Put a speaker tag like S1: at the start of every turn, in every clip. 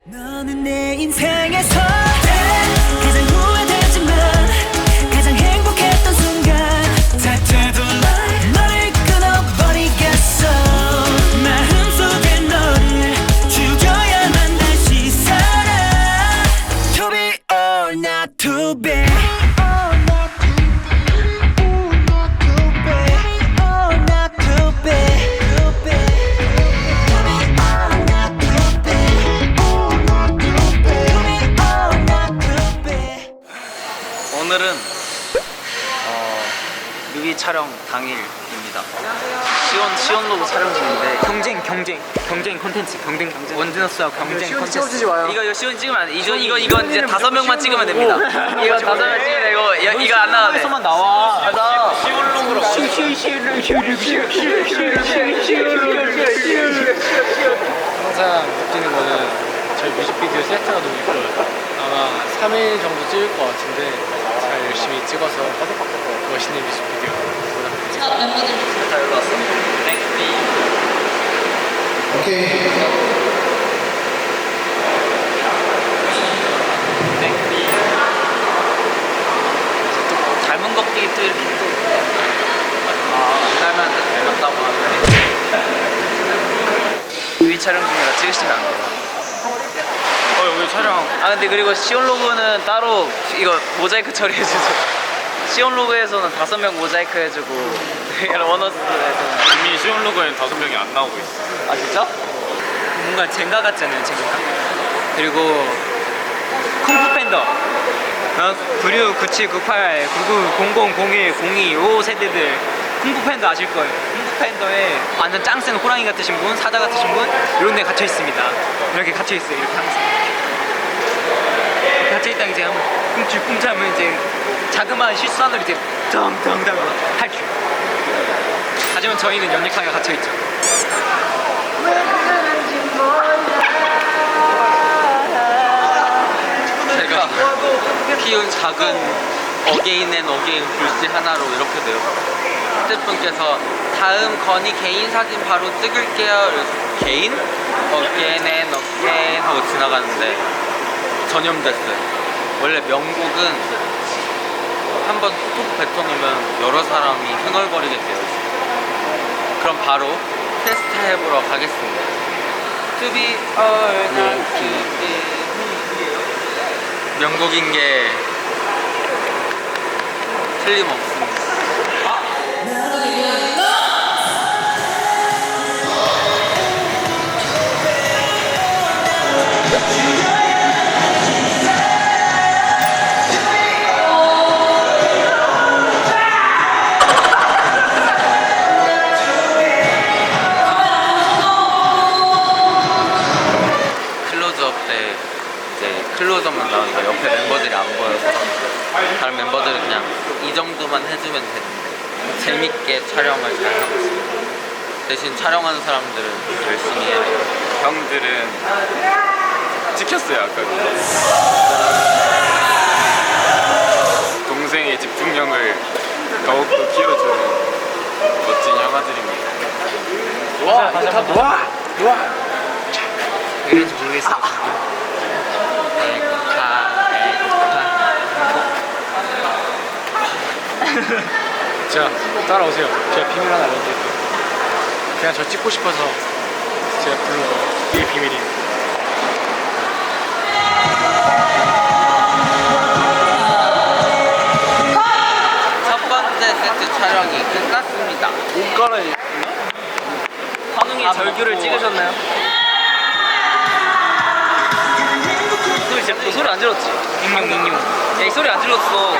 S1: 너는 내 인생에서 가장 후회되지만 가장 행복했던 순간 다 되돌아 너를 끊어버리겠어 마음속에 너를 죽여야만 다시 살아 To be or not to be
S2: 오늘은 뮤비 촬영 당일입니다. 시온 로고 촬영 중인데
S3: 경쟁 콘텐츠 경쟁
S2: 원디너스와 경쟁 콘텐츠.
S3: 찍어주지 마요.
S2: 이거 시온 찍으면 안 돼. 이건 이제 5명만 찍으면 됩니다. 이거 5명 찍으면 되고 이거 안 나와도 돼.
S3: 에서만 나와.
S2: 나 시온 로고로
S4: 항상 느끼는 거는 저희 뮤직비디오 세트가 너무 예뻐요. 아마 3일 정도 찍을 것 같은데 잘 열심히 찍어서 멋있는 뮤직비디오 보답드리겠습니다.
S2: 다 여기 왔어. 또 닮은 걷기 또 이렇게 또 닮았다 닮았다고 하는데 뮤비 촬영 중이라 찍으시면 안 돼요. 여기 촬영. 근데 그리고 시온로그는 따로 이거 모자이크 처리해주죠. 시온로그에서는 5명 모자이크 해주고 워너스에서는
S5: 이미 시온로그에는 5명이 안 나오고 있어.
S2: 아 진짜?
S3: 뭔가 젠가 같잖아요, 젠가. 그리고 쿵푸 팬더 96, 97, 98, 99, 00, 01, 02, 5 세대들 쿵푸 팬더 아실 거예요. 쿵푸 팬더에 완전 짱센 호랑이 같으신 분, 사자 같으신 분 이런 데 갇혀 있습니다. 이렇게 갇혀 있어요. 이렇게 항상 갇혀 있다 이제 한번 꿈틀꿈틀하면 이제 자그마한 실수하는 이제 덩덩덩 탈출. 하지만 저희는 연약하게 갇혀 있죠.
S2: 제가 키운 작은 어게인 앤 어게인 글씨 하나로 이렇게 돼요. 스태프분께서 다음 건이 개인 사진 바로 찍을게요. 그래서 개인? 어게인 앤 어게인 하고 지나가는데 전염됐어요. 원래 명곡은 한번 톡 뱉어놓으면 여러 사람이 흥얼거리게 되어 있어요. 그럼 바로 테스트 해보러 가겠습니다. To be or not to be 명곡인 게 틀림없습니다. 클로즈업 때 이제 클로즈업만 나오니까 옆에 멤버들이 안 보여서 다른 멤버들은 그냥 이 정도만 해주면 되는데 재밌게 촬영을 잘 하고 있습니다. 대신 촬영하는 사람들은 열심히 해요.
S5: 형들은 찍혔어요, 아까. 동생의 집중력을 더욱더 키워주는 멋진 형아들입니다.
S3: 왜 이런지 모르겠어요.
S4: 자, 따라오세요. 제가 비밀 하나 알려드릴게요. 그냥 저 찍고 싶어서 제가 부른 거. 이게 비밀이에요.
S2: 첫 번째 세트 촬영이 끝났습니다. 환웅이 절규를 찍으셨나요? 소리 안 질렀지?
S3: 닝용.
S2: 야, 이 소리 안 질렀어.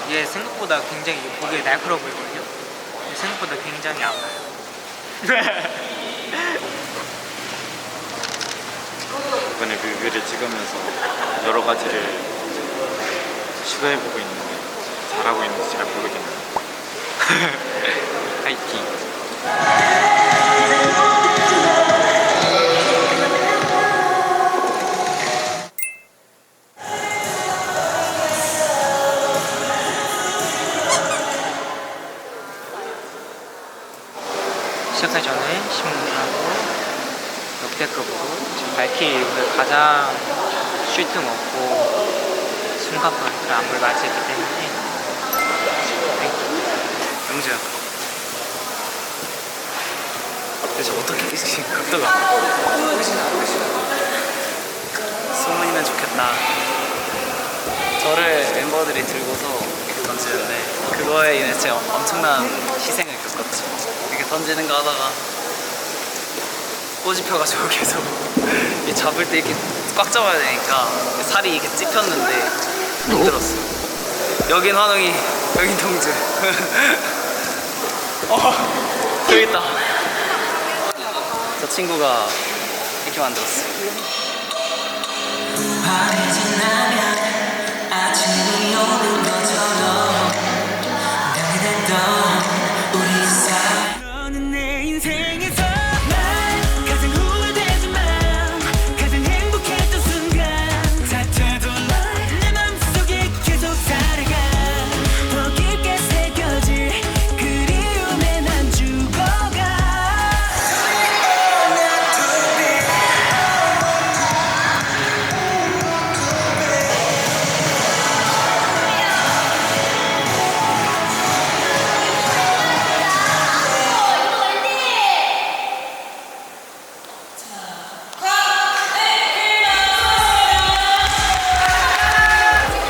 S3: 얘 생각보다 굉장히 보기에 날카로워 보이거든요. 생각보다 굉장히 아파요.
S5: 이번에 뮤비를 찍으면서 여러 가지를 시도해보고 있는데 잘하고 있는지 잘 모르겠네요. 파이팅!
S3: 역대급으로 지금 발키리 오늘 가장 슈팅 없고 숨가쁜 그런 안무를 맞이했기 때문에 영주야 대체 어떻게 지금 각도가 소문이면 좋겠다. 저를 멤버들이 들고서 이렇게 던지는데 그거에 인해서 제가 엄청난 희생을 겪었죠. 이렇게 던지는 거 하다가 꼬집혀가지고 계속 이 잡을 때 이렇게 꽉 잡아야 되니까 살이 이렇게 찝혔는데 힘들었어요. 여긴 환웅이, 여긴 동주. 저기 있다. 저 친구가 이렇게 만들었어요.
S1: 밤이 지나면 아침이 오는 것처럼 변했던 우리 사이 너는 내 인생에서 날 가장 후회되지만 가장 행복했던 순간 자체도 내 맘속에 계속 살아가 더 깊게 새겨질 그리움에 난 죽어가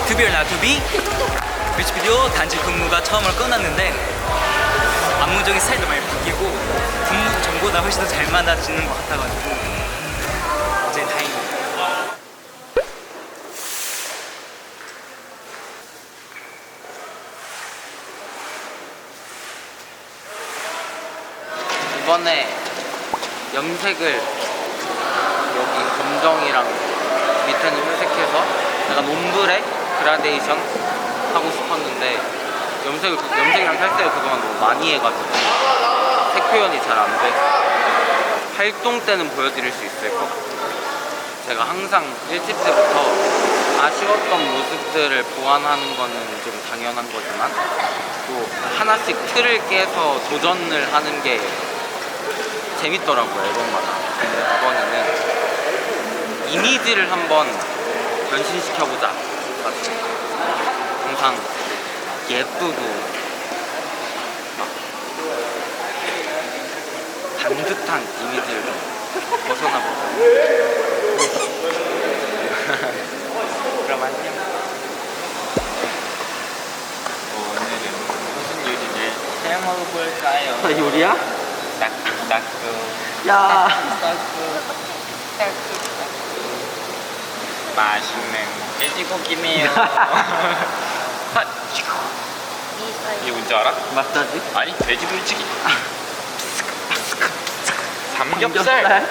S3: 투비얼 나투비 뮤직비디오 단지 근무가 처음으로 끝났는데 안무적인 스타일도 많이 바뀌고 근무 전보다 훨씬 더 잘 맞아지는 것 같아가지고 이제 다행입니다.
S2: 이번에 염색을 여기 검정이랑 밑에는 회색해서 약간 옴브레 그라데이션 하고 싶었는데 염색이랑 탈색을 그동안 너무 많이 해가지고 색 표현이 잘 안 돼. 활동 때는 보여드릴 수 있을 것 같아요. 제가 항상 1집 때부터 아쉬웠던 모습들을 보완하는 거는 좀 당연한 거지만 또 하나씩 틀을 깨서 도전을 하는 게 재밌더라고요, 앨범마다. 근데 이번에는 이미지를 한번 변신시켜보자. 항상 예쁘고 막 반듯한 이미지를 좀 벗어나보자. 그럼 안녕.
S5: 오늘은 무슨 요리를
S2: 해 먹어볼까요?
S3: 나 요리야?
S5: 따끈따끈
S2: 야.
S5: 맛있는 돼지고기네요. 이게 뭔지 알아?
S2: 마사지?
S5: 아니 돼지 불치기. 삼겹살.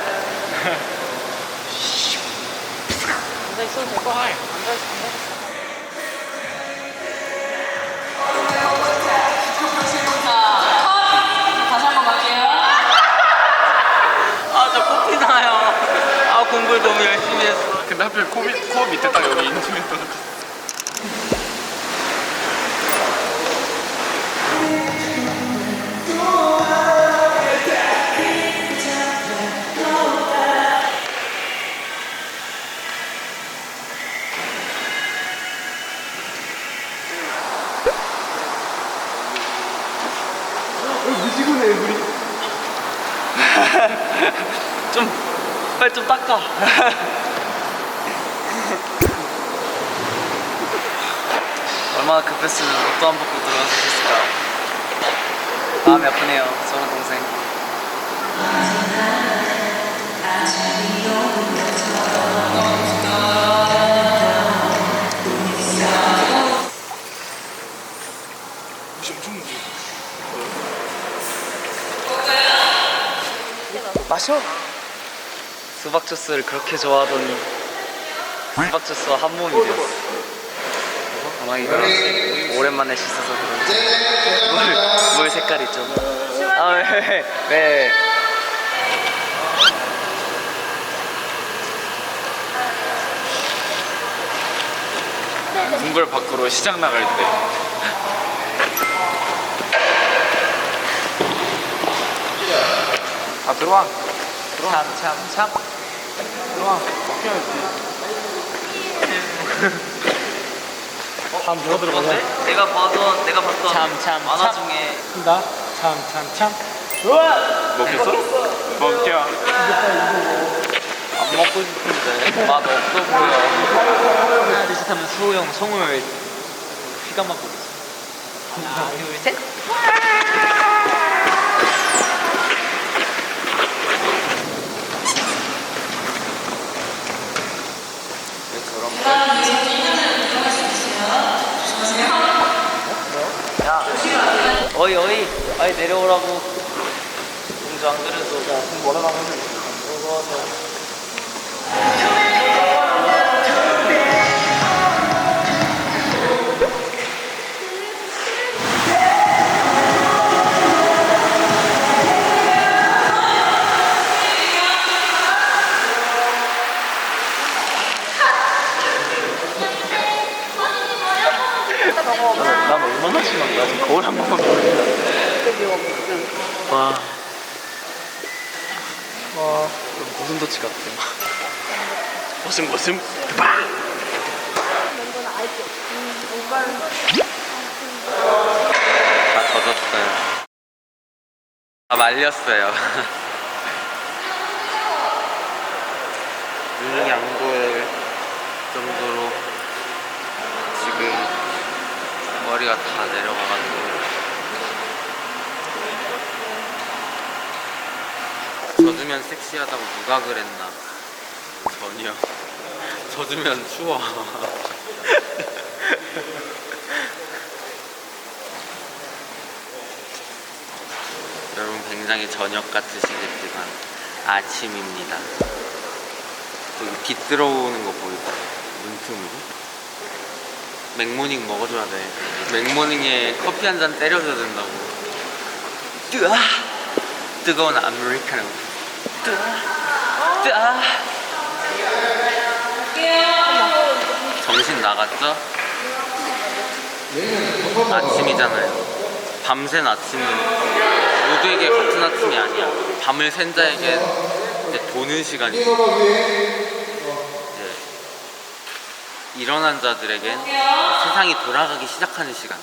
S2: 아, 저 코피 나요. 아, 공부를 너무 열심히 했어.
S5: 근데 하필 코 밑에 딱 여기 인중에 떨어졌어.
S3: 빨리 좀 닦아. 얼마나 급했으면 옷도 안 벗고 들어가서 했을까. 마음이 아프네요, 저런 동생. 마셔. 수박 주스를 그렇게 좋아하더니 수박 주스와 한 몸이 되었어. 아마이가 오랜만에 씻어서 그런지 물 색깔이 좀. 아, 왜?
S5: 궁궐 밖으로 시장 나갈 때
S2: 아, 들어와.
S3: 참.
S4: 다음 누가 들어가냐?
S2: 내가 봤던
S3: 참.
S2: 만화 중에
S4: 한다. 참.
S5: 먹겠어? 먹자.
S2: 안 먹고 싶은데 맛 없어 보여.
S3: 하나 둘셋 하면 수호 형 송을 휘가 맞고 있어. 하나 둘셋.
S2: 어이 내려오라고. 공주 안 그래도
S4: 뭐라 하면
S2: 난 얼마나 심한가? 지금 거울 한 번만 보여줘. 와 무슨 덫이 같아.
S5: 무슨
S2: 다 젖었어요. 다 말렸어요. 눈이 안 보일 정도로 지금 머리가 다 내려가가지고. 젖으면 섹시하다고 누가 그랬나? 전혀. 젖으면 추워. 여러분 굉장히 저녁 같으시겠지만 아침입니다. 저기 빛 들어오는 거 보이죠? 문틈으로? 맥모닝 먹어줘야 돼. 맥모닝에 커피 한 잔 때려줘야 된다고. 뜨거운 아메리카노. 정신 나갔죠? 아침이잖아요. 밤샌 아침은 모두에게 같은 아침이 아니야. 밤을 샌 자에게 이제 도는 시간이고, 이제 일어난 자들에겐 세상이 돌아가기 시작하는 시간.